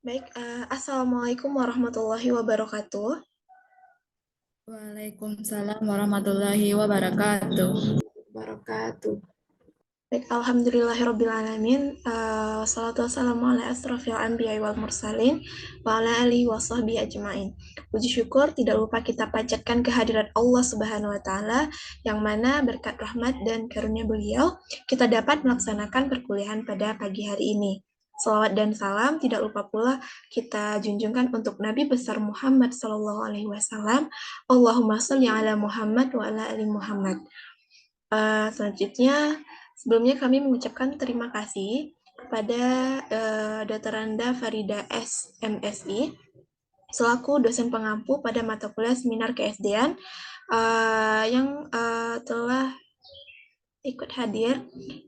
Baik, Assalamualaikum warahmatullahi wabarakatuh. Waalaikumsalam warahmatullahi wabarakatuh. Wabarakatuh. Baik, alhamdulillahirrabbilalamin. Wassalatu wassalamu ala asrafil anbiya wal mursalin wa ala alihi wa sahbihi ajmain. Puji syukur tidak lupa kita panjatkan kehadirat Allah Subhanahu wa taala yang mana berkat rahmat dan karunia beliau kita dapat melaksanakan perkuliahan pada pagi hari ini. Salawat dan salam tidak lupa pula kita junjungkan untuk Nabi besar Muhammad Sallallahu Alaihi Wasallam. Allahumma sholli ala Muhammad wa ala ali Muhammad. Selanjutnya, sebelumnya kami mengucapkan terima kasih kepada Dr. Randa Farida S. MSI selaku dosen pengampu pada mata kuliah seminar KSD-an yang telah ikut hadir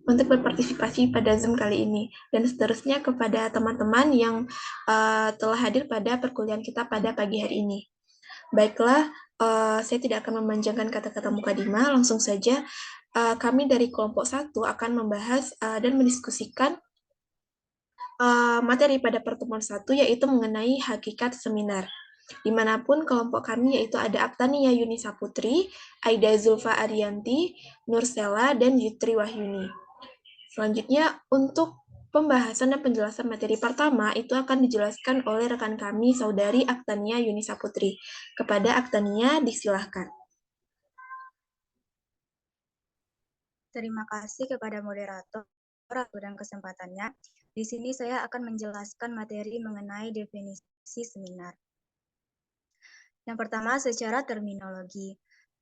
untuk berpartisipasi pada Zoom kali ini, dan seterusnya kepada teman-teman yang telah hadir pada perkuliahan kita pada pagi hari ini. Baiklah, saya tidak akan memanjangkan kata-kata mukadimah, langsung saja kami dari kelompok 1 akan membahas dan mendiskusikan materi pada pertemuan 1, yaitu mengenai hakikat seminar. Dimanapun kelompok kami yaitu ada Aktania Yunisa Putri, Aida Zulfa Arianti, Nursela, dan Yutri Wahyuni. Selanjutnya, untuk pembahasan dan penjelasan materi pertama itu akan dijelaskan oleh rekan kami, Saudari Aktania Yunisa Putri. Kepada Aktania, disilahkan. Terima kasih kepada moderator dan kesempatannya. Di sini saya akan menjelaskan materi mengenai definisi seminar. Yang pertama, secara terminologi.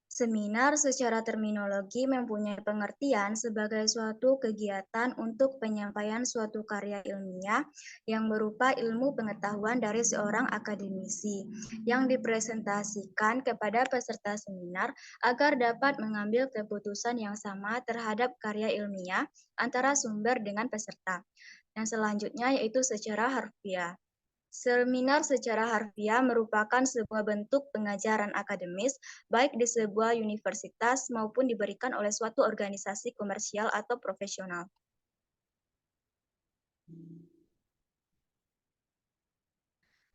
Seminar secara terminologi mempunyai pengertian sebagai suatu kegiatan untuk penyampaian suatu karya ilmiah yang berupa ilmu pengetahuan dari seorang akademisi yang dipresentasikan kepada peserta seminar agar dapat mengambil keputusan yang sama terhadap karya ilmiah antara sumber dengan peserta. Yang selanjutnya yaitu secara harfiah. Seminar secara harfiah merupakan sebuah bentuk pengajaran akademis, baik di sebuah universitas maupun diberikan oleh suatu organisasi komersial atau profesional.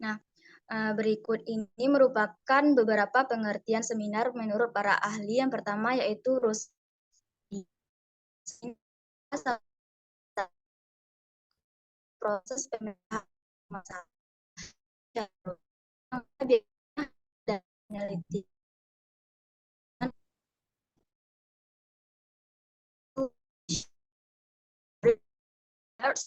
Nah, berikut ini merupakan beberapa pengertian seminar menurut para ahli. Yang pertama yaitu Rusdi. Proses pemilihan masalah dan penelitian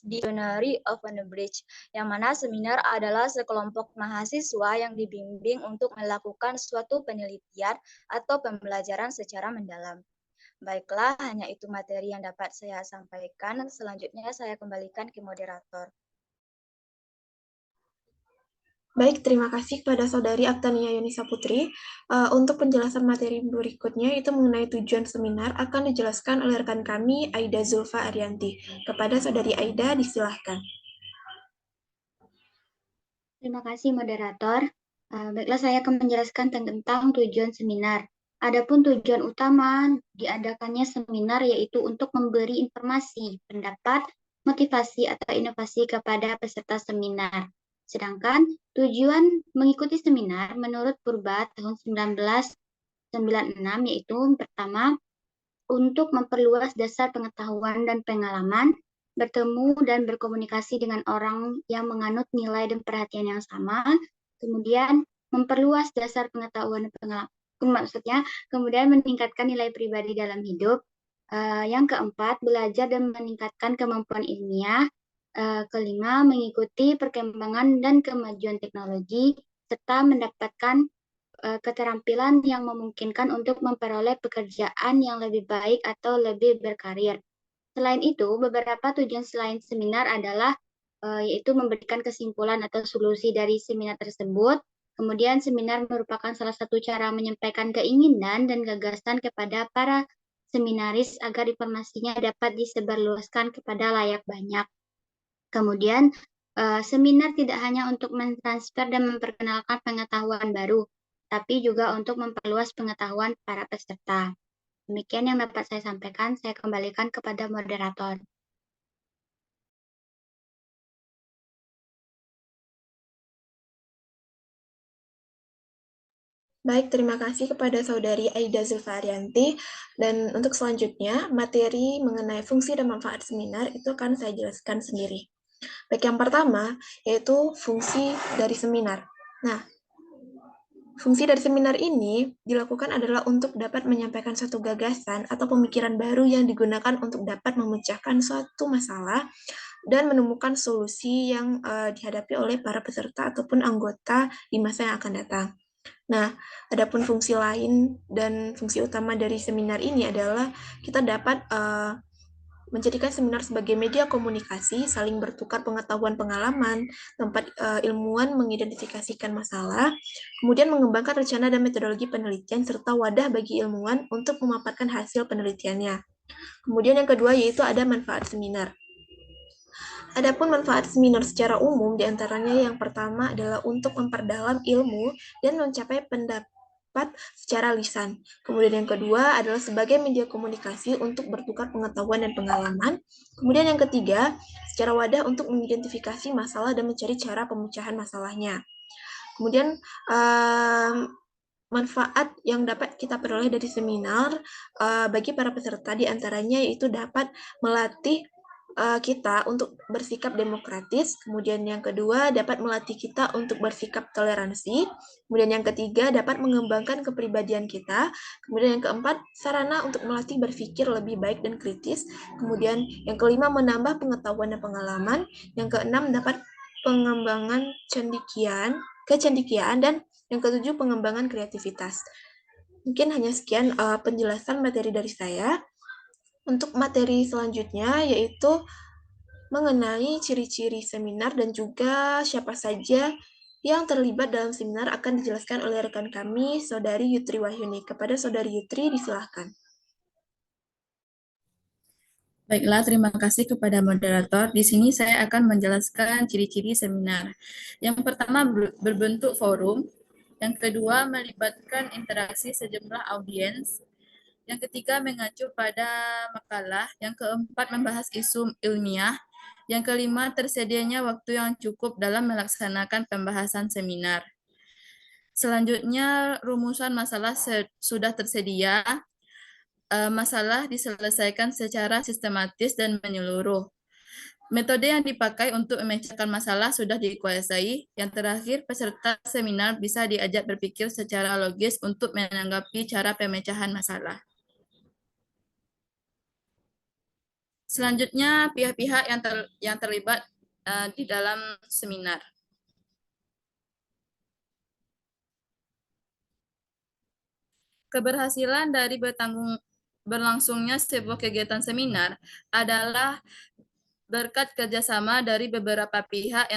Dictionary of a Bridge, yang mana seminar adalah sekelompok mahasiswa yang dibimbing untuk melakukan suatu penelitian atau pembelajaran secara mendalam. Baiklah, hanya itu materi yang dapat saya sampaikan. Selanjutnya saya kembalikan ke moderator. Baik, terima kasih kepada Saudari Aktania Yunisa Putri. Untuk penjelasan materi berikutnya, itu mengenai tujuan seminar, akan dijelaskan oleh rekan kami, Aida Zulfa Arianti. Kepada Saudari Aida, disilahkan. Terima kasih, moderator. Baiklah, saya akan menjelaskan tentang tujuan seminar. Adapun tujuan utama diadakannya seminar yaitu untuk memberi informasi, pendapat, motivasi, atau inovasi kepada peserta seminar. Sedangkan tujuan mengikuti seminar menurut Purba tahun 1996 yaitu pertama, untuk memperluas dasar pengetahuan dan pengalaman, bertemu dan berkomunikasi dengan orang yang menganut nilai dan perhatian yang sama, kemudian memperluas dasar pengetahuan dan pengalaman, maksudnya kemudian meningkatkan nilai pribadi dalam hidup. Yang keempat, belajar dan meningkatkan kemampuan ilmiah. Kelima, mengikuti perkembangan dan kemajuan teknologi, serta mendapatkan keterampilan yang memungkinkan untuk memperoleh pekerjaan yang lebih baik atau lebih berkarir. Selain itu, beberapa tujuan selain seminar adalah yaitu memberikan kesimpulan atau solusi dari seminar tersebut. Kemudian seminar merupakan salah satu cara menyampaikan keinginan dan gagasan kepada para seminaris agar informasinya dapat disebarluaskan kepada layak banyak. Kemudian, seminar tidak hanya untuk mentransfer dan memperkenalkan pengetahuan baru, tapi juga untuk memperluas pengetahuan para peserta. Demikian yang dapat saya sampaikan, saya kembalikan kepada moderator. Baik, terima kasih kepada Saudari Aida Zulfarianti. Dan untuk selanjutnya, materi mengenai fungsi dan manfaat seminar itu akan saya jelaskan sendiri. Baik, yang pertama yaitu fungsi dari seminar. Nah, fungsi dari seminar ini dilakukan adalah untuk dapat menyampaikan suatu gagasan atau pemikiran baru yang digunakan untuk dapat memecahkan suatu masalah dan menemukan solusi yang dihadapi oleh para peserta ataupun anggota di masa yang akan datang. Nah, adapun fungsi lain dan fungsi utama dari seminar ini adalah kita dapat menjadikan seminar sebagai media komunikasi, saling bertukar pengetahuan pengalaman, tempat ilmuwan mengidentifikasikan masalah, kemudian mengembangkan rencana dan metodologi penelitian, serta wadah bagi ilmuwan untuk memaparkan hasil penelitiannya. Kemudian yang kedua yaitu ada manfaat seminar. Adapun manfaat seminar secara umum diantaranya yang pertama adalah untuk memperdalam ilmu dan mencapai pendapat secara lisan. Kemudian yang kedua adalah sebagai media komunikasi untuk bertukar pengetahuan dan pengalaman. Kemudian yang ketiga, secara wadah untuk mengidentifikasi masalah dan mencari cara pemecahan masalahnya. Kemudian manfaat yang dapat kita peroleh dari seminar bagi para peserta diantaranya yaitu dapat melatih kita untuk bersikap demokratis, kemudian yang kedua dapat melatih kita untuk bersikap toleransi, kemudian yang ketiga dapat mengembangkan kepribadian kita, kemudian yang keempat sarana untuk melatih berpikir lebih baik dan kritis, kemudian yang kelima menambah pengetahuan dan pengalaman, yang keenam dapat pengembangan kecendikiaan, dan yang ketujuh pengembangan kreativitas. Mungkin hanya sekian penjelasan materi dari saya. Untuk materi selanjutnya yaitu mengenai ciri-ciri seminar dan juga siapa saja yang terlibat dalam seminar akan dijelaskan oleh rekan kami, Saudari Yutri Wahyuni. Kepada Saudari Yutri, disilahkan. Baiklah, terima kasih kepada moderator. Di sini saya akan menjelaskan ciri-ciri seminar. Yang pertama berbentuk forum, yang kedua melibatkan interaksi sejumlah audiens, yang ketiga mengacu pada makalah, yang keempat membahas isu ilmiah, yang kelima tersedianya waktu yang cukup dalam melaksanakan pembahasan seminar. Selanjutnya rumusan masalah sudah tersedia, masalah diselesaikan secara sistematis dan menyeluruh. Metode yang dipakai untuk memecahkan masalah sudah dikuasai. Yang terakhir, peserta seminar bisa diajak berpikir secara logis untuk menanggapi cara pemecahan masalah. Selanjutnya, pihak-pihak yang terlibat di dalam seminar. Keberhasilan dari berlangsungnya sebuah kegiatan seminar adalah berkat kerjasama dari beberapa pihak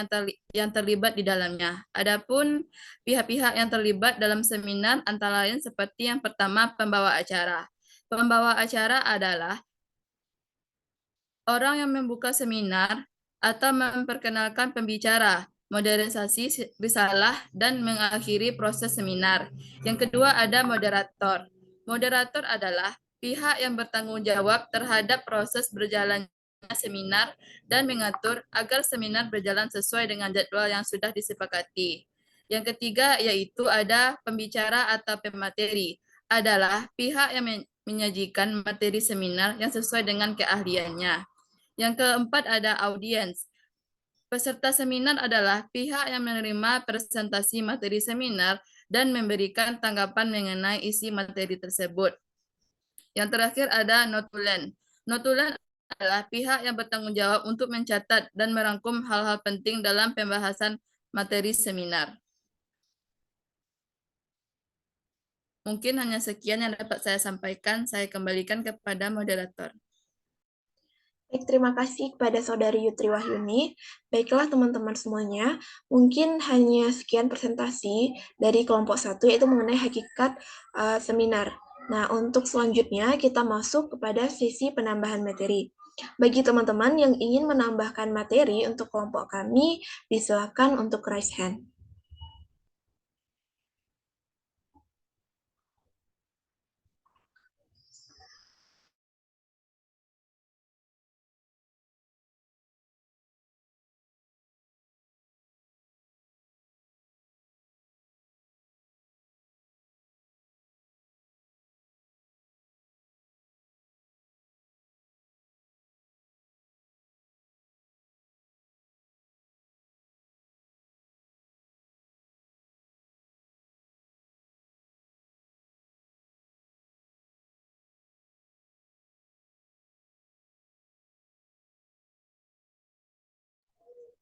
yang terlibat di dalamnya. Adapun pihak-pihak yang terlibat dalam seminar antara lain seperti yang pertama, pembawa acara. Pembawa acara adalah orang yang membuka seminar atau memperkenalkan pembicara, modernisasi risalah, dan mengakhiri proses seminar. Yang kedua ada moderator. Moderator adalah pihak yang bertanggung jawab terhadap proses berjalannya seminar dan mengatur agar seminar berjalan sesuai dengan jadwal yang sudah disepakati. Yang ketiga yaitu ada pembicara atau pemateri, adalah pihak yang menyajikan materi seminar yang sesuai dengan keahliannya. Yang keempat ada audiens. Peserta seminar adalah pihak yang menerima presentasi materi seminar dan memberikan tanggapan mengenai isi materi tersebut. Yang terakhir ada notulen. Notulen adalah pihak yang bertanggung jawab untuk mencatat dan merangkum hal-hal penting dalam pembahasan materi seminar. Mungkin hanya sekian yang dapat saya sampaikan. Saya kembalikan kepada moderator. Baik, terima kasih kepada Saudari Yutri Wahyuni. Baiklah teman-teman semuanya, mungkin hanya sekian presentasi dari kelompok 1 yaitu mengenai hakikat seminar. Nah, untuk selanjutnya kita masuk kepada sesi penambahan materi. Bagi teman-teman yang ingin menambahkan materi untuk kelompok kami, disilakan untuk raise hand.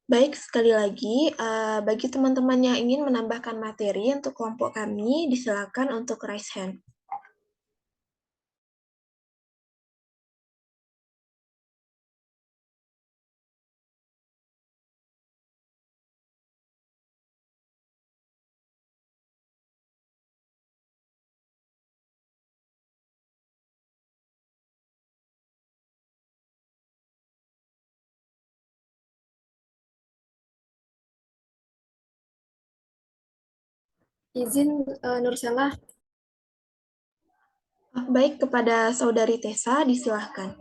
Baik, sekali lagi, bagi teman-teman yang ingin menambahkan materi untuk kelompok kami, disilakan untuk raise hand. Izin Nursela. Baik, kepada Saudari Tessa, disilahkan.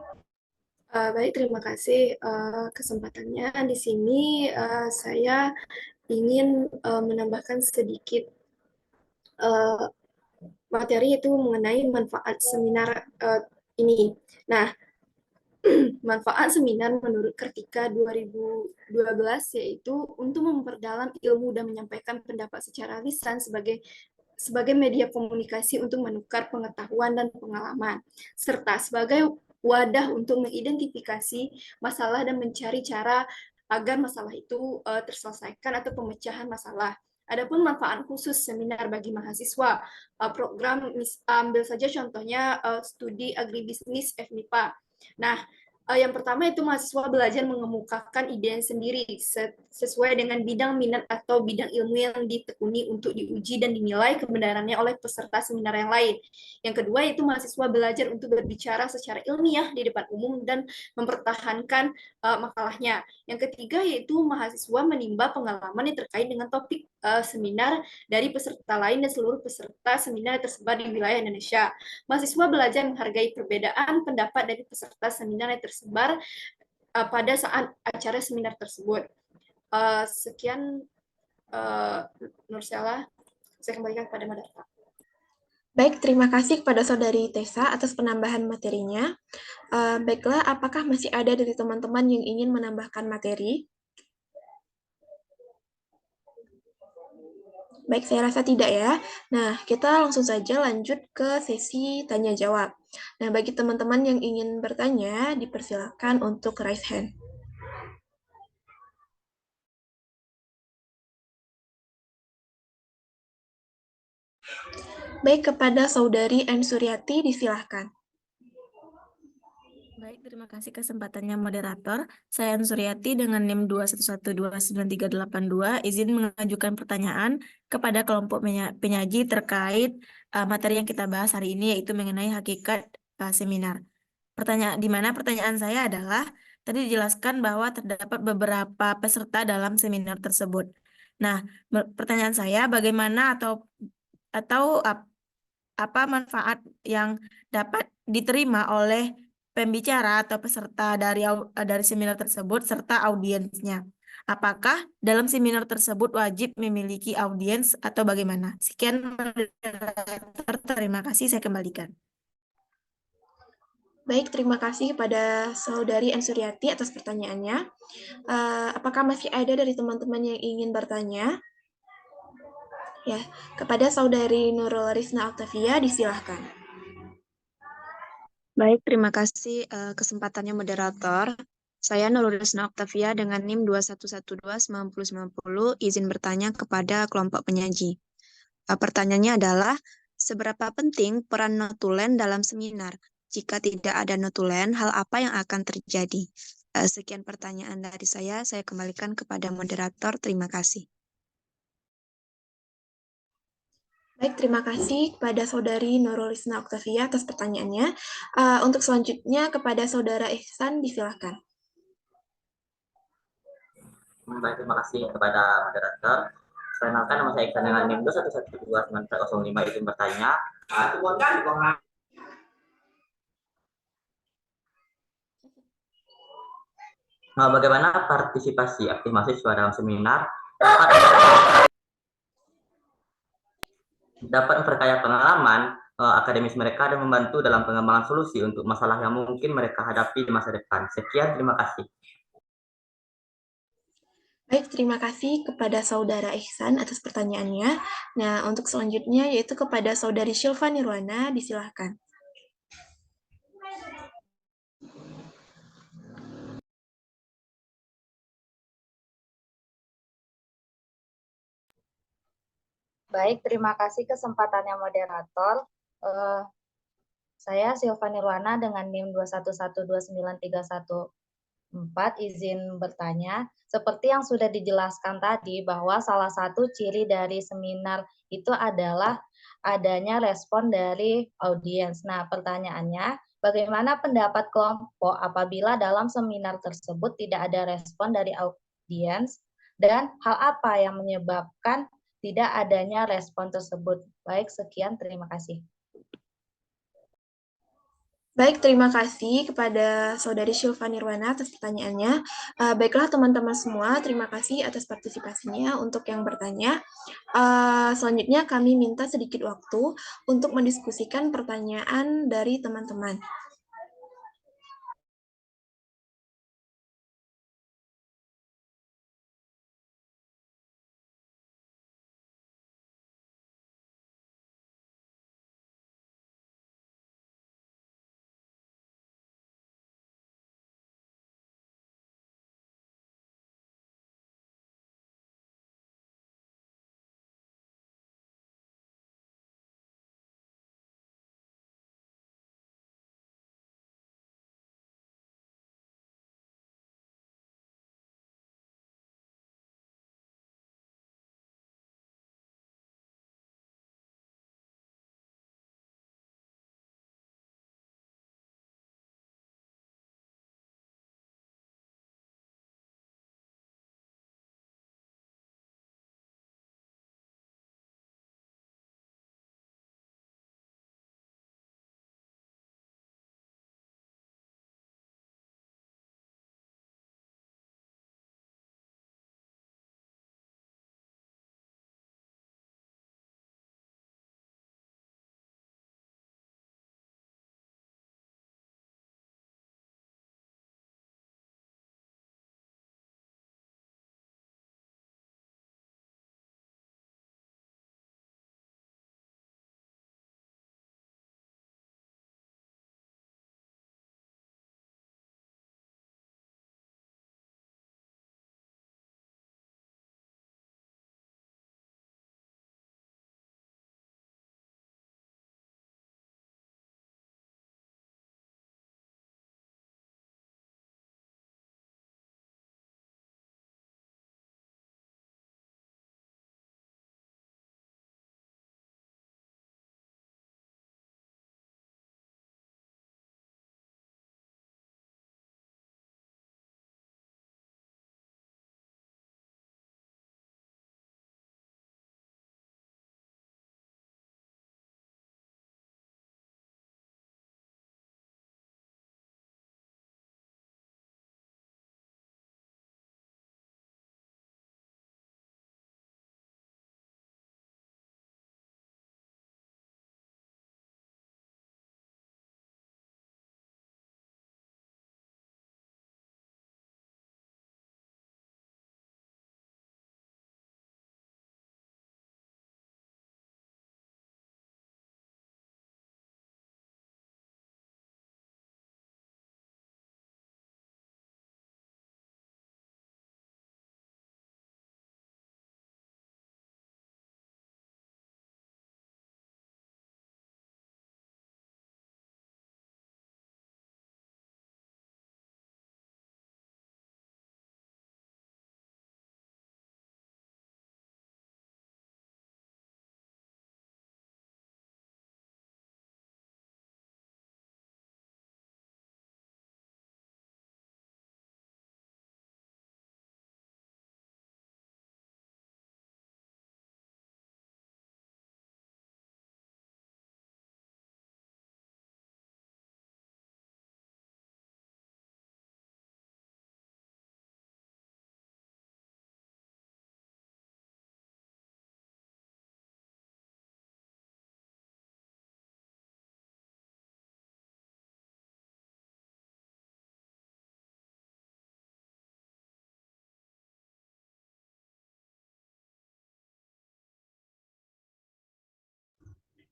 Baik, terima kasih kesempatannya. Di sini saya ingin menambahkan sedikit materi itu mengenai manfaat seminar ini. Nah, manfaat seminar menurut Kartika 2012 yaitu untuk memperdalam ilmu dan menyampaikan pendapat secara lisan sebagai media komunikasi untuk menukar pengetahuan dan pengalaman, serta sebagai wadah untuk mengidentifikasi masalah dan mencari cara agar masalah itu terselesaikan atau pemecahan masalah. Adapun manfaat khusus seminar bagi mahasiswa, program ambil saja contohnya studi agribisnis FMIPA. Nah, yang pertama itu mahasiswa belajar mengemukakan ide sendiri sesuai dengan bidang minat atau bidang ilmu yang ditekuni untuk diuji dan dinilai kebenarannya oleh peserta seminar yang lain. Yang kedua itu mahasiswa belajar untuk berbicara secara ilmiah di depan umum dan mempertahankan makalahnya. Yang ketiga yaitu mahasiswa menimba pengalaman yang terkait dengan topik seminar dari peserta lain dan seluruh peserta seminar yang tersebar di wilayah Indonesia. Mahasiswa belajar menghargai perbedaan pendapat dari peserta seminar yang tersebar pada saat acara seminar tersebut. Sekian Nursela, saya kembalikan kepada moderator. Baik, terima kasih kepada Saudari Tessa atas penambahan materinya. Baiklah, apakah masih ada dari teman-teman yang ingin menambahkan materi? Baik, saya rasa tidak ya. Nah, kita langsung saja lanjut ke sesi tanya-jawab. Nah, bagi teman-teman yang ingin bertanya, dipersilakan untuk raise hand. Baik, kepada Saudari N. Suryati, disilahkan. Baik, terima kasih kesempatannya moderator. Saya An Suryati dengan NIM 211293882 izin mengajukan pertanyaan kepada kelompok penyaji terkait materi yang kita bahas hari ini yaitu mengenai hakikat seminar. Di mana pertanyaan saya adalah tadi dijelaskan bahwa terdapat beberapa peserta dalam seminar tersebut. Nah, pertanyaan saya bagaimana atau apa manfaat yang dapat diterima oleh pembicara atau peserta dari seminar tersebut serta audiensnya. Apakah dalam seminar tersebut wajib memiliki audiens atau bagaimana? Sekian, moderator. Terima kasih, saya kembalikan. Baik, terima kasih kepada Saudari N. Suryati atas pertanyaannya. Apakah masih ada dari teman-teman yang ingin bertanya? Ya, kepada Saudari Nurul Rizna Octavia, disilahkan. Baik, terima kasih kesempatannya moderator. Saya Nurul Rizna Octavia dengan NIM 2112990 izin bertanya kepada kelompok penyaji. Pertanyaannya adalah, seberapa penting peran notulen dalam seminar? Jika tidak ada notulen, hal apa yang akan terjadi? Sekian pertanyaan dari saya kembalikan kepada moderator. Terima kasih. Baik, terima kasih kepada Saudari Nurul Rizna Octavia atas pertanyaannya. Untuk selanjutnya kepada Saudara Ihsan, disilahkan. Baik, terima kasih kepada moderator. Perkenalkan, nama saya Iksan dengan NIM 2112905 izin bertanya. Bagaimana partisipasi aktif mahasiswa dalam seminar dapat memperkaya pengalaman akademis mereka dan membantu dalam pengembangan solusi untuk masalah yang mungkin mereka hadapi di masa depan. Sekian, terima kasih. Baik, terima kasih kepada Saudara Ihsan atas pertanyaannya. Nah, untuk selanjutnya yaitu kepada Saudari Shilva Nirwana, disilahkan. Baik, terima kasih kesempatannya moderator. Saya Silva Nirwana dengan NIM 2112931 izin bertanya. Seperti yang sudah dijelaskan tadi bahwa salah satu ciri dari seminar itu adalah adanya respon dari audiens. Nah, pertanyaannya, bagaimana pendapat kelompok apabila dalam seminar tersebut tidak ada respon dari audiens dan hal apa yang menyebabkan tidak adanya respon tersebut? Baik, sekian, terima kasih. Baik, terima kasih kepada Saudari Silva Nirwana atas pertanyaannya. Baiklah teman-teman semua, terima kasih atas partisipasinya untuk yang bertanya. Selanjutnya kami minta sedikit waktu untuk mendiskusikan pertanyaan dari teman-teman.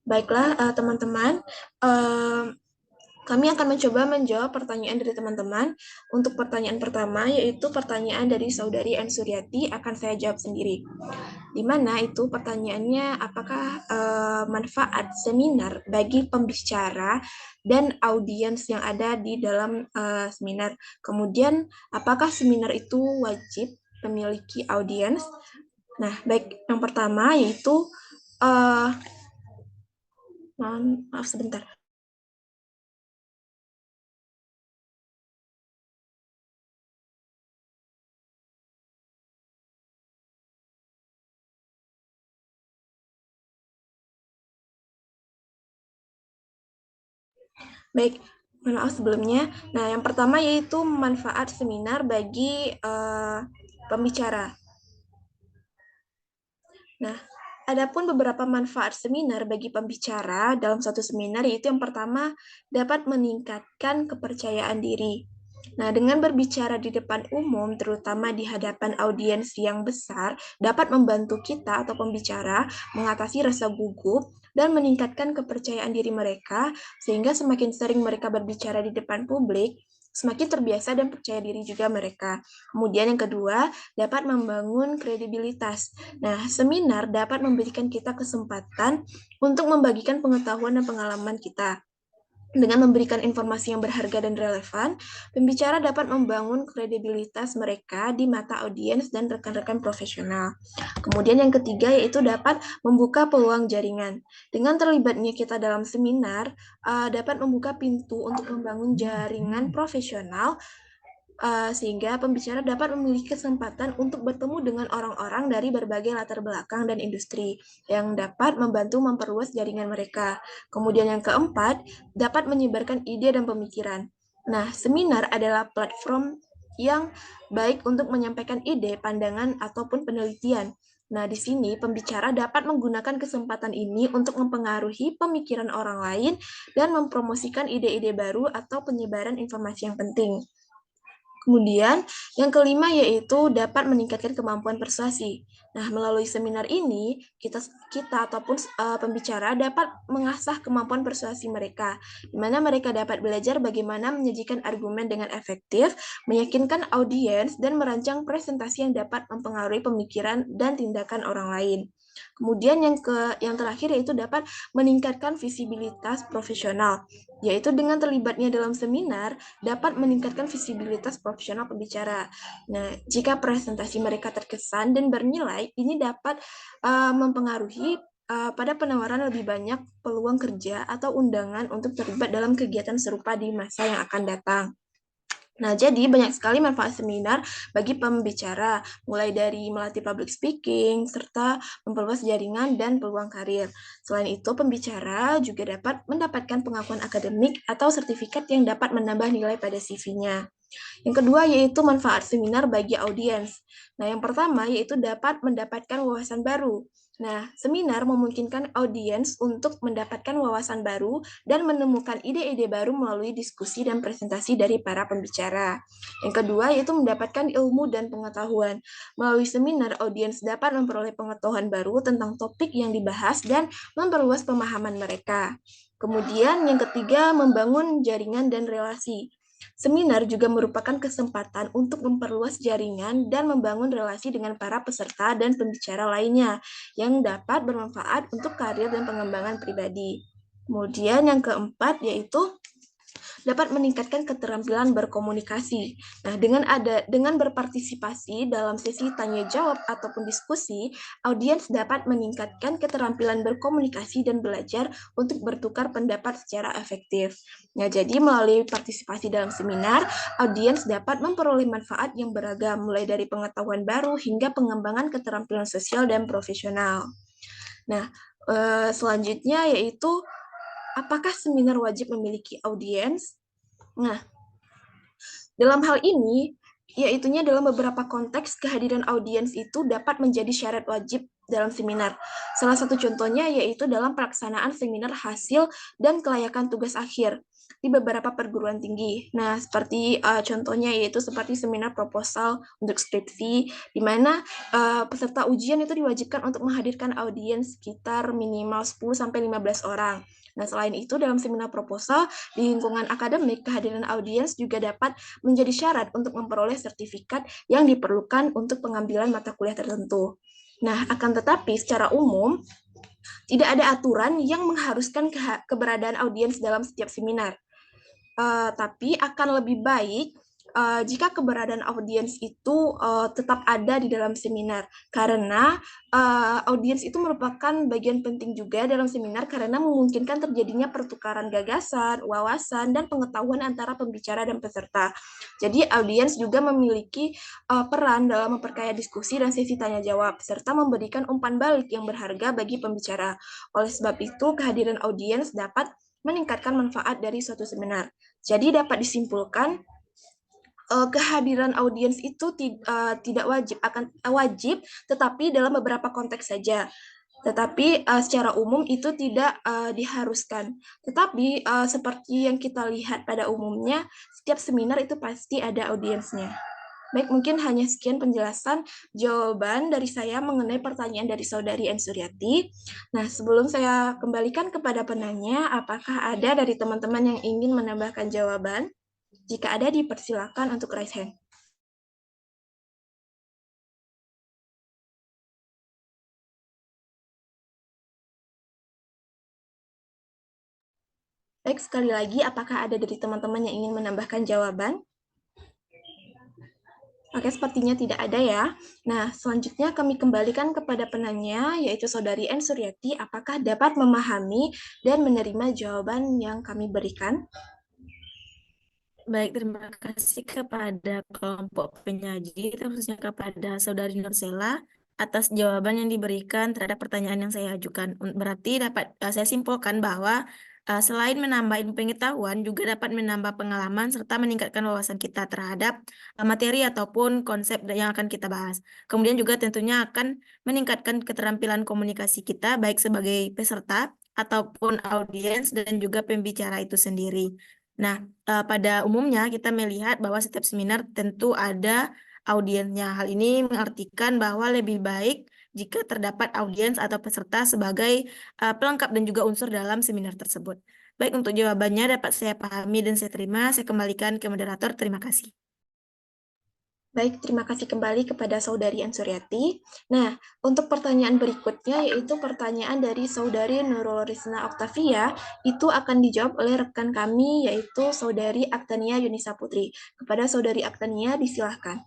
Baiklah, teman-teman, Kami akan mencoba menjawab pertanyaan dari teman-teman. Untuk pertanyaan pertama, yaitu pertanyaan dari Saudari N. Suryati, akan saya jawab sendiri. Di mana itu pertanyaannya, apakah manfaat seminar bagi pembicara dan audiens yang ada di dalam seminar. Kemudian, apakah seminar itu wajib memiliki audiens? Nah, baik, yang pertama yaitu, maaf sebentar. Baik, mohon maaf sebelumnya. Nah, yang pertama yaitu manfaat seminar bagi pembicara. Nah, adapun beberapa manfaat seminar bagi pembicara dalam suatu seminar, yaitu yang pertama dapat meningkatkan kepercayaan diri. Nah, dengan berbicara di depan umum, terutama di hadapan audiens yang besar, dapat membantu kita atau pembicara mengatasi rasa gugup dan meningkatkan kepercayaan diri mereka, sehingga semakin sering mereka berbicara di depan publik, semakin terbiasa dan percaya diri juga mereka. Kemudian yang kedua, dapat membangun kredibilitas. Nah, seminar dapat memberikan kita kesempatan untuk membagikan pengetahuan dan pengalaman kita. Dengan memberikan informasi yang berharga dan relevan, pembicara dapat membangun kredibilitas mereka di mata audiens dan rekan-rekan profesional. Kemudian yang ketiga yaitu dapat membuka peluang jaringan. Dengan terlibatnya kita dalam seminar, dapat membuka pintu untuk membangun jaringan profesional, sehingga pembicara dapat memiliki kesempatan untuk bertemu dengan orang-orang dari berbagai latar belakang dan industri yang dapat membantu memperluas jaringan mereka. Kemudian yang keempat, dapat menyebarkan ide dan pemikiran. Nah, seminar adalah platform yang baik untuk menyampaikan ide, pandangan, ataupun penelitian. Nah, di sini pembicara dapat menggunakan kesempatan ini untuk mempengaruhi pemikiran orang lain dan mempromosikan ide-ide baru atau penyebaran informasi yang penting. Kemudian, yang kelima yaitu dapat meningkatkan kemampuan persuasi. Nah, melalui seminar ini, kita ataupun pembicara dapat mengasah kemampuan persuasi mereka, di mana mereka dapat belajar bagaimana menyajikan argumen dengan efektif, meyakinkan audiens, dan merancang presentasi yang dapat mempengaruhi pemikiran dan tindakan orang lain. Kemudian yang terakhir yaitu dapat meningkatkan visibilitas profesional, yaitu dengan terlibatnya dalam seminar dapat meningkatkan visibilitas profesional pembicara. Nah, jika presentasi mereka terkesan dan bernilai, ini dapat mempengaruhi pada penawaran lebih banyak peluang kerja atau undangan untuk terlibat dalam kegiatan serupa di masa yang akan datang. Nah, jadi banyak sekali manfaat seminar bagi pembicara, mulai dari melatih public speaking, serta memperluas jaringan dan peluang karir. Selain itu, pembicara juga dapat mendapatkan pengakuan akademik atau sertifikat yang dapat menambah nilai pada CV-nya. Yang kedua yaitu manfaat seminar bagi audiens. Nah, yang pertama yaitu dapat mendapatkan wawasan baru. Nah, seminar memungkinkan audiens untuk mendapatkan wawasan baru dan menemukan ide-ide baru melalui diskusi dan presentasi dari para pembicara. Yang kedua yaitu mendapatkan ilmu dan pengetahuan. Melalui seminar, audiens dapat memperoleh pengetahuan baru tentang topik yang dibahas dan memperluas pemahaman mereka. Kemudian yang ketiga, membangun jaringan dan relasi. Seminar juga merupakan kesempatan untuk memperluas jaringan dan membangun relasi dengan para peserta dan pembicara lainnya yang dapat bermanfaat untuk karir dan pengembangan pribadi. Kemudian yang keempat yaitu dapat meningkatkan keterampilan berkomunikasi. Nah, dengan berpartisipasi dalam sesi tanya jawab ataupun diskusi, audiens dapat meningkatkan keterampilan berkomunikasi dan belajar untuk bertukar pendapat secara efektif. Nah, jadi melalui partisipasi dalam seminar, audiens dapat memperoleh manfaat yang beragam, mulai dari pengetahuan baru hingga pengembangan keterampilan sosial dan profesional. Nah, selanjutnya yaitu apakah seminar wajib memiliki audiens? Nah, dalam hal ini, yaitunya dalam beberapa konteks kehadiran audiens itu dapat menjadi syarat wajib dalam seminar. Salah satu contohnya yaitu dalam pelaksanaan seminar hasil dan kelayakan tugas akhir di beberapa perguruan tinggi. Nah, seperti contohnya yaitu seperti seminar proposal untuk skripsi, di mana peserta ujian itu diwajibkan untuk menghadirkan audiens sekitar minimal 10-15 orang. Nah, selain itu, dalam seminar proposal di lingkungan akademik, kehadiran audiens juga dapat menjadi syarat untuk memperoleh sertifikat yang diperlukan untuk pengambilan mata kuliah tertentu. Nah, akan tetapi secara umum, tidak ada aturan yang mengharuskan keberadaan audiens dalam setiap seminar. Tapi akan lebih baik jika keberadaan audiens itu tetap ada di dalam seminar, karena audiens itu merupakan bagian penting juga dalam seminar karena memungkinkan terjadinya pertukaran gagasan, wawasan, dan pengetahuan antara pembicara dan peserta. Jadi audiens juga memiliki peran dalam memperkaya diskusi dan sesi tanya jawab, serta memberikan umpan balik yang berharga bagi pembicara. Oleh sebab itu, kehadiran audiens dapat meningkatkan manfaat dari suatu seminar. Jadi dapat disimpulkan kehadiran audiens itu tidak wajib, tetapi dalam beberapa konteks saja. Tetapi secara umum itu tidak diharuskan. Tetapi seperti yang kita lihat pada umumnya, setiap seminar itu pasti ada audiensnya. Baik, mungkin hanya sekian penjelasan jawaban dari saya mengenai pertanyaan dari Saudari N. Suryati. Nah, sebelum saya kembalikan kepada penanya, apakah ada dari teman-teman yang ingin menambahkan jawaban? Jika ada, dipersilakan untuk raise hand. Baik, sekali lagi, apakah ada dari teman-teman yang ingin menambahkan jawaban? Oke, sepertinya tidak ada ya. Nah, selanjutnya kami kembalikan kepada penanya, yaitu Saudari N. Suryati, apakah dapat memahami dan menerima jawaban yang kami berikan? Baik, terima kasih kepada kelompok penyaji, khususnya kepada Saudari Nursela atas jawaban yang diberikan terhadap pertanyaan yang saya ajukan. Berarti dapat saya simpulkan bahwa selain menambah ilmu pengetahuan, juga dapat menambah pengalaman serta meningkatkan wawasan kita terhadap materi ataupun konsep yang akan kita bahas. Kemudian juga tentunya akan meningkatkan keterampilan komunikasi kita, baik sebagai peserta ataupun audiens dan juga pembicara itu sendiri. Nah, pada umumnya kita melihat bahwa setiap seminar tentu ada audiensnya. Hal ini mengartikan bahwa lebih baik jika terdapat audiens atau peserta sebagai pelengkap dan juga unsur dalam seminar tersebut. Baik, untuk jawabannya dapat saya pahami dan saya terima. Saya kembalikan ke moderator. Terima kasih. Baik, terima kasih kembali kepada Saudari N. Suryati. Nah, untuk pertanyaan berikutnya, yaitu pertanyaan dari Saudari Nurul Rizna Oktavia, itu akan dijawab oleh rekan kami, yaitu Saudari Aktania Yunisa Putri. Kepada Saudari Aktania, disilahkan.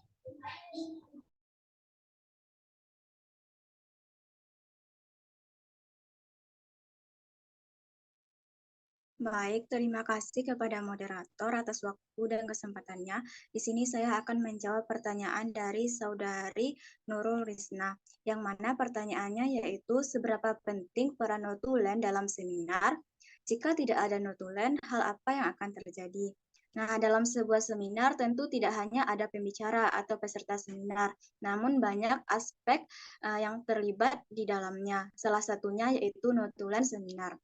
Baik, terima kasih kepada moderator atas waktu dan kesempatannya. Di sini saya akan menjawab pertanyaan dari Saudari Nurul Rizna, yang mana pertanyaannya yaitu seberapa penting peran notulen dalam seminar? Jika tidak ada notulen, hal apa yang akan terjadi? Nah, dalam sebuah seminar tentu tidak hanya ada pembicara atau peserta seminar, namun banyak aspek yang terlibat di dalamnya. Salah satunya yaitu notulen seminar.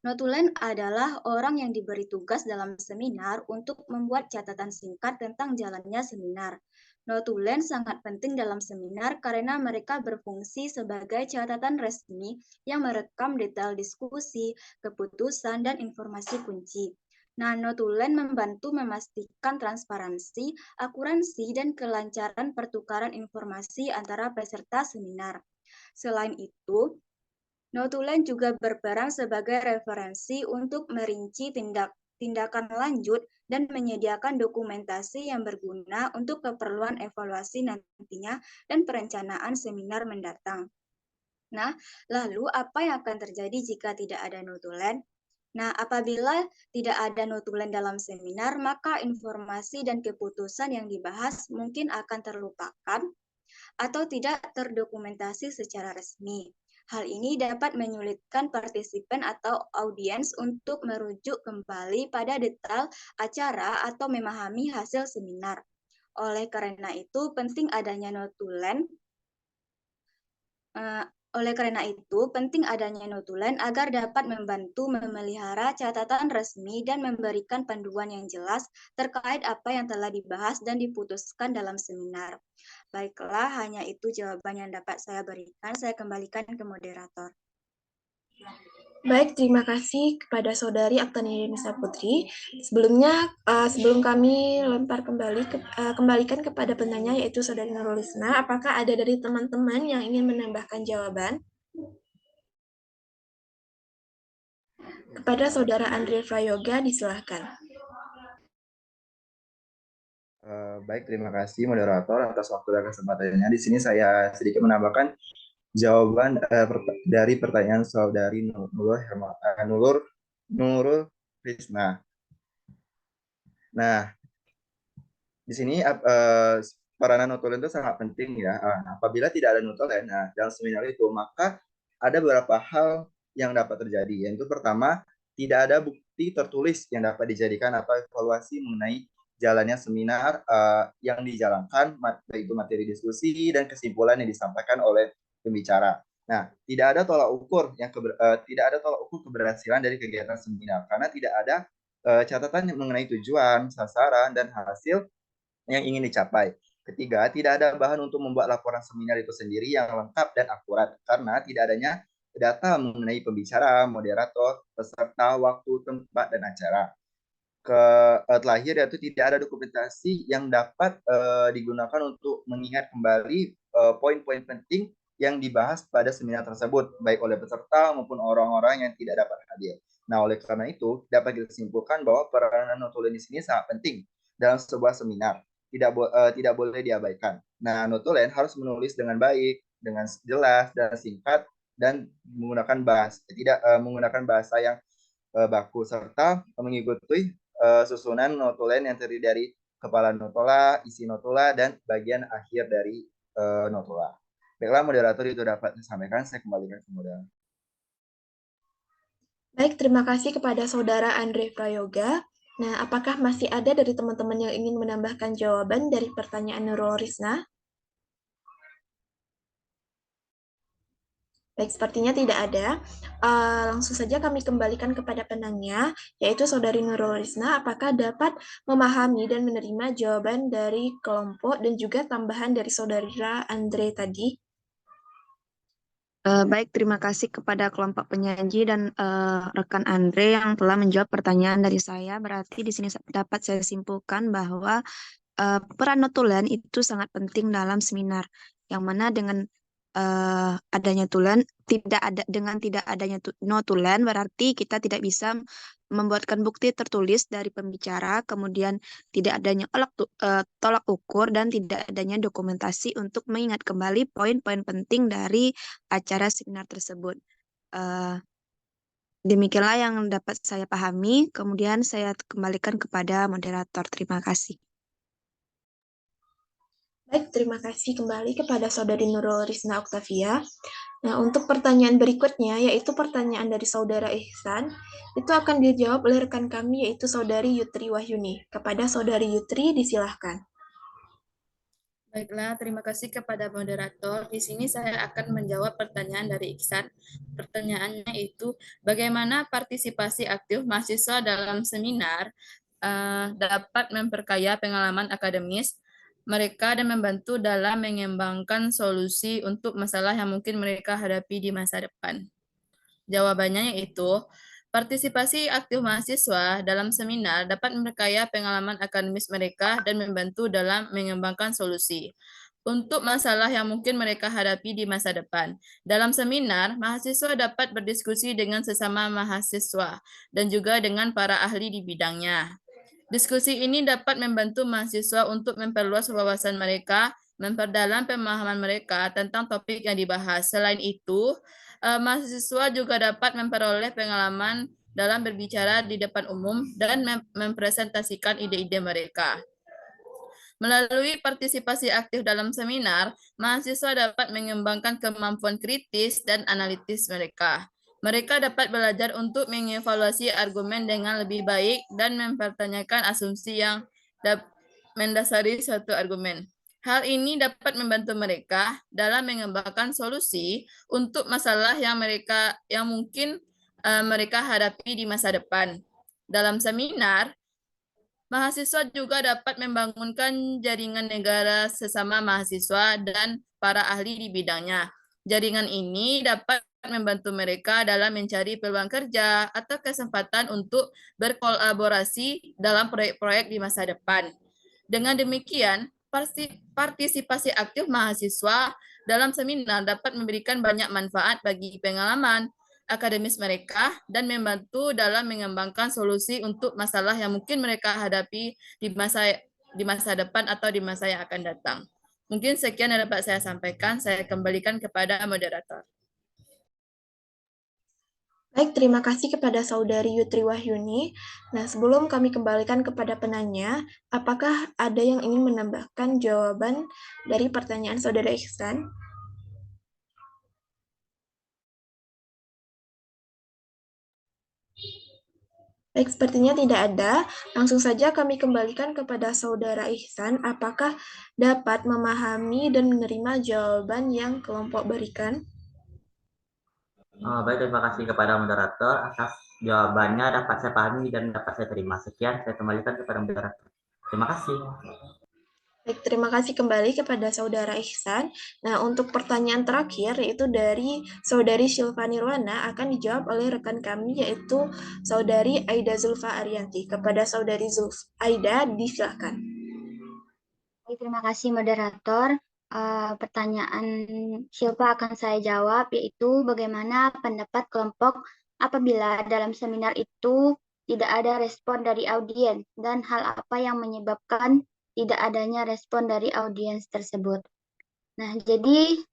Notulen adalah orang yang diberi tugas dalam seminar untuk membuat catatan singkat tentang jalannya seminar. Notulen sangat penting dalam seminar karena mereka berfungsi sebagai catatan resmi yang merekam detail diskusi, keputusan, dan informasi kunci. Nah, notulen membantu memastikan transparansi, akuransi, dan kelancaran pertukaran informasi antara peserta seminar. Selain itu, notulen juga berperan sebagai referensi untuk merinci tindakan lanjut dan menyediakan dokumentasi yang berguna untuk keperluan evaluasi nantinya dan perencanaan seminar mendatang. Nah, lalu apa yang akan terjadi jika tidak ada notulen? Nah, apabila tidak ada notulen dalam seminar, maka informasi dan keputusan yang dibahas mungkin akan terlupakan atau tidak terdokumentasi secara resmi. Hal ini dapat menyulitkan partisipan atau audiens untuk merujuk kembali pada detail acara atau memahami hasil seminar. Oleh karena itu, penting adanya notulen Oleh karena itu, penting adanya notulen agar dapat membantu memelihara catatan resmi dan memberikan panduan yang jelas terkait apa yang telah dibahas dan diputuskan dalam seminar. Baiklah, hanya itu jawaban yang dapat saya berikan. Saya kembalikan ke moderator. Baik, terima kasih kepada Saudari Aktani Nisa Putri. Sebelumnya, sebelum kami kembalikan kepada penanya, yaitu Saudari Nurul Lisna, apakah ada dari teman-teman yang ingin menambahkan jawaban? Kepada Saudara Andre Prayoga, disilahkan. Baik, terima kasih moderator atas waktu dan kesempatannya. Di sini saya sedikit menambahkan jawaban dari pertanyaan Saudari Nurul Risna. Nah, di sini peranan notulen itu sangat penting ya. Apabila tidak ada notulen, dalam seminar itu maka ada beberapa hal yang dapat terjadi. Yaitu pertama, tidak ada bukti tertulis yang dapat dijadikan atau evaluasi mengenai jalannya seminar yang dijalankan, baik itu materi diskusi dan kesimpulan yang disampaikan oleh pembicara. Nah, tidak ada tolak ukur keberhasilan dari kegiatan seminar karena tidak ada catatan mengenai tujuan, sasaran, dan hasil yang ingin dicapai. Ketiga, tidak ada bahan untuk membuat laporan seminar itu sendiri yang lengkap dan akurat karena tidak adanya data mengenai pembicara, moderator, peserta, waktu, tempat, dan acara. Terakhir yaitu tidak ada dokumentasi yang dapat digunakan untuk mengingat kembali poin-poin penting yang dibahas pada seminar tersebut, baik oleh peserta maupun orang-orang yang tidak dapat hadir. Nah, oleh karena itu, dapat disimpulkan bahwa peranan notulen di sini sangat penting dalam sebuah seminar. Tidak boleh diabaikan. Nah, notulen harus menulis dengan baik, dengan jelas dan singkat, dan menggunakan bahasa yang baku serta mengikuti susunan notulen yang terdiri dari kepala notula, isi notula, dan bagian akhir dari notula. Baiklah, moderator itu dapat disampaikan. Saya kembalikan ke moderator. Baik, terima kasih kepada Saudara Andre Prayoga. Nah, apakah masih ada dari teman-teman yang ingin menambahkan jawaban dari pertanyaan Nurul Risna? Baik, sepertinya tidak ada. Langsung saja kami kembalikan kepada penanya, yaitu Saudari Nurul Risna, apakah dapat memahami dan menerima jawaban dari kelompok dan juga tambahan dari Saudara Andre tadi? Baik, terima kasih kepada kelompok penyaji dan rekan Andre yang telah menjawab pertanyaan dari saya. Berarti di sini dapat saya simpulkan bahwa peran notulen itu sangat penting dalam seminar, yang mana dengan adanya tidak adanya notulen berarti kita tidak bisa membuatkan bukti tertulis dari pembicara, kemudian tidak adanya tolak ukur dan tidak adanya dokumentasi untuk mengingat kembali poin-poin penting dari acara seminar tersebut. Demikianlah yang dapat saya pahami. Kemudian saya kembalikan kepada moderator. Terima kasih. Baik, terima kasih kembali kepada Saudari Nurul Risna Oktavia. Nah, untuk pertanyaan berikutnya, yaitu pertanyaan dari Saudara Ihsan, itu akan dijawab oleh rekan kami, yaitu Saudari Yutri Wahyuni. Kepada Saudari Yutri, disilahkan. Baiklah, terima kasih kepada moderator. Di sini saya akan menjawab pertanyaan dari Ihsan. Pertanyaannya itu, bagaimana partisipasi aktif mahasiswa dalam seminar dapat memperkaya pengalaman akademis mereka dan membantu dalam mengembangkan solusi untuk masalah yang mungkin mereka hadapi di masa depan. Jawabannya yaitu, partisipasi aktif mahasiswa dalam seminar dapat memperkaya pengalaman akademis mereka dan membantu dalam mengembangkan solusi untuk masalah yang mungkin mereka hadapi di masa depan. Dalam seminar, mahasiswa dapat berdiskusi dengan sesama mahasiswa dan juga dengan para ahli di bidangnya. Diskusi ini dapat membantu mahasiswa untuk memperluas wawasan mereka, memperdalam pemahaman mereka tentang topik yang dibahas. Selain itu, mahasiswa juga dapat memperoleh pengalaman dalam berbicara di depan umum dan mempresentasikan ide-ide mereka. Melalui partisipasi aktif dalam seminar, mahasiswa dapat mengembangkan kemampuan kritis dan analitis mereka. Mereka dapat belajar untuk mengevaluasi argumen dengan lebih baik dan mempertanyakan asumsi yang mendasari suatu argumen. Hal ini dapat membantu mereka dalam mengembangkan solusi untuk masalah yang mungkin mereka hadapi di masa depan. Dalam seminar, mahasiswa juga dapat membangunkan jaringan negara sesama mahasiswa dan para ahli di bidangnya. Jaringan ini dapat membantu mereka dalam mencari peluang kerja atau kesempatan untuk berkolaborasi dalam proyek-proyek di masa depan. Dengan demikian, partisipasi aktif mahasiswa dalam seminar dapat memberikan banyak manfaat bagi pengalaman akademis mereka dan membantu dalam mengembangkan solusi untuk masalah yang mungkin mereka hadapi di masa depan atau di masa yang akan datang. Mungkin sekian yang dapat saya sampaikan. Saya kembalikan kepada moderator. Baik, terima kasih kepada Saudari Yutri Wahyuni. Nah, sebelum kami kembalikan kepada penanya, apakah ada yang ingin menambahkan jawaban dari pertanyaan Saudara Ihsan? Baik, sepertinya tidak ada. Langsung saja kami kembalikan kepada Saudara Ihsan. Apakah dapat memahami dan menerima jawaban yang kelompok berikan? Baik, terima kasih kepada moderator atas jawabannya dapat saya pahami dan dapat saya terima. Sekian, saya kembalikan kepada moderator. Terima kasih. Baik, terima kasih kembali kepada Saudara Ihsan. Nah, untuk pertanyaan terakhir, yaitu dari Saudari Silva Nirwana, akan dijawab oleh rekan kami, yaitu Saudari Aida Zulfa Arianti. Kepada Saudari Aida, disilakan. Terima kasih, moderator. Pertanyaan Silva akan saya jawab, yaitu bagaimana pendapat kelompok apabila dalam seminar itu tidak ada respon dari audiens dan hal apa yang menyebabkan tidak adanya respon dari audiens tersebut. Nah, jadi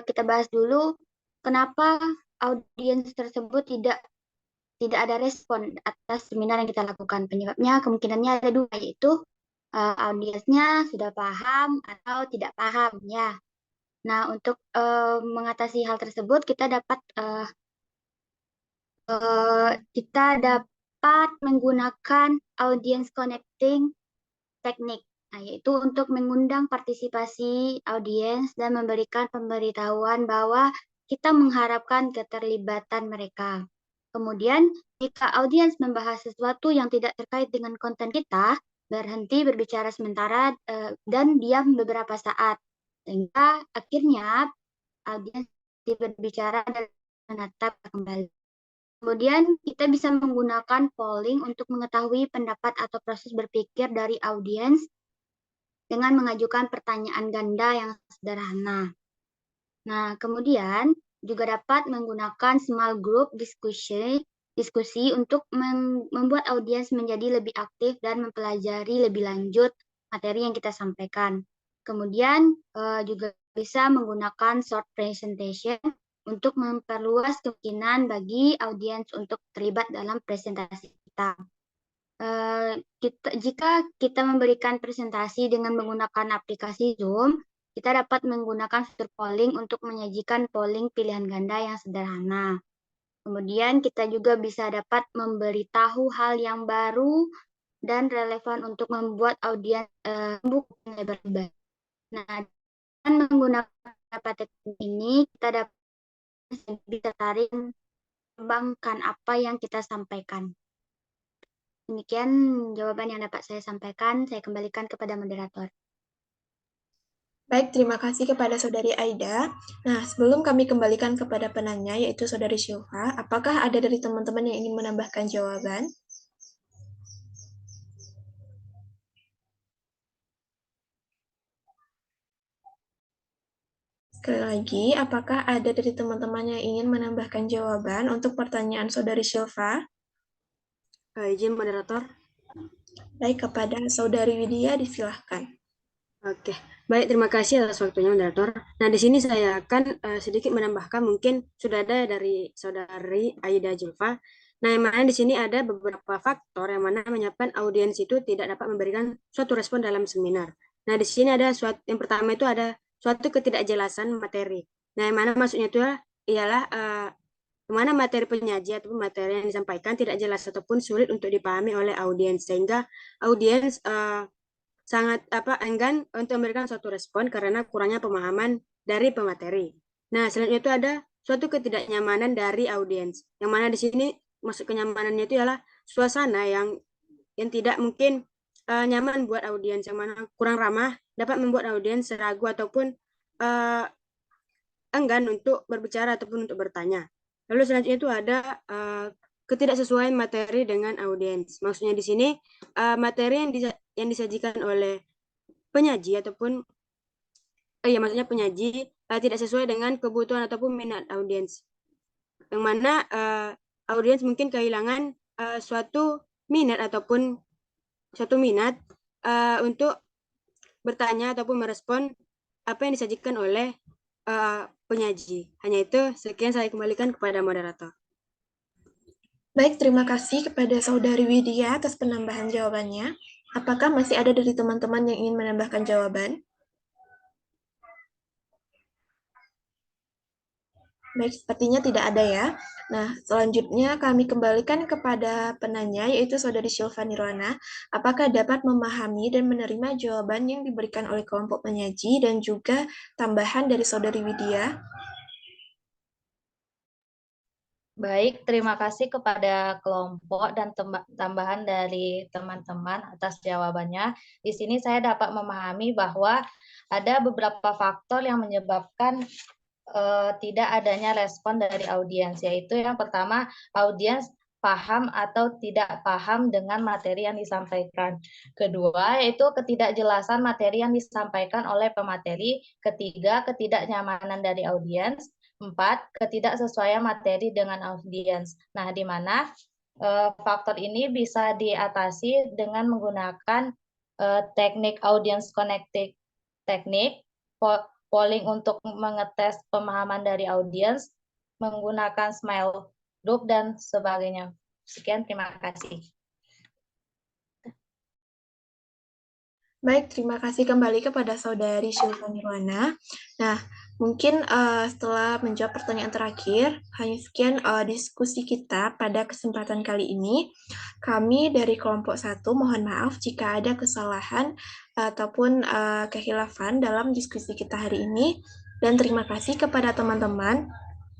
kita bahas dulu kenapa audiens tersebut tidak ada respon atas seminar yang kita lakukan. Penyebabnya kemungkinannya ada dua, yaitu audiensnya sudah paham atau tidak paham ya. Nah, untuk mengatasi hal tersebut kita dapat menggunakan audience connecting teknik. Nah, yaitu untuk mengundang partisipasi audiens dan memberikan pemberitahuan bahwa kita mengharapkan keterlibatan mereka. Kemudian, jika audiens membahas sesuatu yang tidak terkait dengan konten kita, berhenti berbicara sementara dan diam beberapa saat. Sehingga akhirnya audiens berbicara dan menatap kembali. Kemudian kita bisa menggunakan polling untuk mengetahui pendapat atau proses berpikir dari audiens dengan mengajukan pertanyaan ganda yang sederhana. Nah, kemudian juga dapat menggunakan small group diskusi untuk membuat audiens menjadi lebih aktif dan mempelajari lebih lanjut materi yang kita sampaikan. Kemudian juga bisa menggunakan short presentation untuk memperluas kemungkinan bagi audiens untuk terlibat dalam presentasi kita. Jika kita memberikan presentasi dengan menggunakan aplikasi Zoom, kita dapat menggunakan fitur polling untuk menyajikan polling pilihan ganda yang sederhana. Kemudian kita juga bisa dapat memberitahu hal yang baru dan relevan untuk membuat audiens bukan lebar-lebar. Nah, dengan menggunakan beberapa teknik ini, kita dapat bisa tarik kembangkan apa yang kita sampaikan. Demikian jawaban yang dapat saya sampaikan. Saya kembalikan kepada moderator. Baik, terima kasih kepada Saudari Aida. Nah, sebelum kami kembalikan kepada penanya, yaitu Saudari Silva, apakah ada dari teman-teman yang ingin menambahkan jawaban? Sekali lagi, apakah ada dari teman-teman yang ingin menambahkan jawaban untuk pertanyaan Saudari Silva? Izin moderator. Baik, kepada Saudari Widya disilahkan. Oke, baik, terima kasih atas waktunya moderator. Nah, di sini saya akan sedikit menambahkan, mungkin sudah ada dari Saudari Aida Zulfa. Nah, yang mana di sini ada beberapa faktor yang mana menyebabkan audiens itu tidak dapat memberikan suatu respon dalam seminar. Nah, di sini ada yang pertama itu ada suatu ketidakjelasan materi. Nah, yang mana maksudnya itu ialah mana materi penyaji atau materi yang disampaikan tidak jelas ataupun sulit untuk dipahami oleh audiens, sehingga audiens sangat enggan untuk memberikan suatu respon karena kurangnya pemahaman dari pemateri. Nah, selanjutnya itu ada suatu ketidaknyamanan dari audiens. Yang mana di sini maksud kenyamanannya itu adalah suasana yang tidak mungkin nyaman buat audiens, yang mana kurang ramah dapat membuat audiens ragu ataupun enggan untuk berbicara ataupun untuk bertanya. Lalu selanjutnya itu ada ketidaksesuaian materi dengan audiens. Maksudnya di sini materi yang disajikan oleh penyaji ataupun maksudnya penyaji tidak sesuai dengan kebutuhan ataupun minat audiens. Yang mana audiens mungkin kehilangan suatu minat ataupun untuk bertanya ataupun merespon apa yang disajikan oleh penyaji. Hanya itu, sekian saya kembalikan kepada moderator. Baik, terima kasih kepada Saudari Widya atas penambahan jawabannya. Apakah masih ada dari teman-teman yang ingin menambahkan jawaban? Baik, sepertinya tidak ada ya. Nah, selanjutnya kami kembalikan kepada penanya, yaitu Saudari Sylva Nirwana. Apakah dapat memahami dan menerima jawaban yang diberikan oleh kelompok penyaji dan juga tambahan dari Saudari Widya? Baik, terima kasih kepada kelompok dan tambahan dari teman-teman atas jawabannya. Di sini saya dapat memahami bahwa ada beberapa faktor yang menyebabkan tidak adanya respon dari audiens, yaitu yang pertama, audiens paham atau tidak paham dengan materi yang disampaikan. Kedua, yaitu ketidakjelasan materi yang disampaikan oleh pemateri. Ketiga, ketidaknyamanan dari audiens. 4, ketidaksesuaian materi dengan audiens. Nah, di mana faktor ini bisa diatasi dengan menggunakan teknik audience connecting teknik, polling untuk mengetes pemahaman dari audiens, menggunakan smile group, dan sebagainya. Sekian, terima kasih. Baik, terima kasih kembali kepada Saudari Sylva Nirwana. Nah, mungkin setelah menjawab pertanyaan terakhir, hanya sekian diskusi kita pada kesempatan kali ini. Kami dari kelompok 1 mohon maaf jika ada kesalahan ataupun kehilafan dalam diskusi kita hari ini. Dan terima kasih kepada teman-teman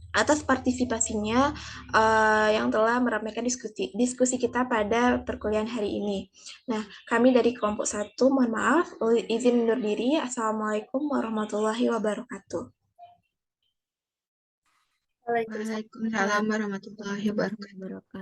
atas partisipasinya yang telah meramaikan diskusi kita pada perkuliahan hari ini. Nah, kami dari kelompok 1 mohon maaf, izin undur diri. Assalamualaikum warahmatullahi wabarakatuh. Waalaikumsalam warahmatullahi wabarakatuh.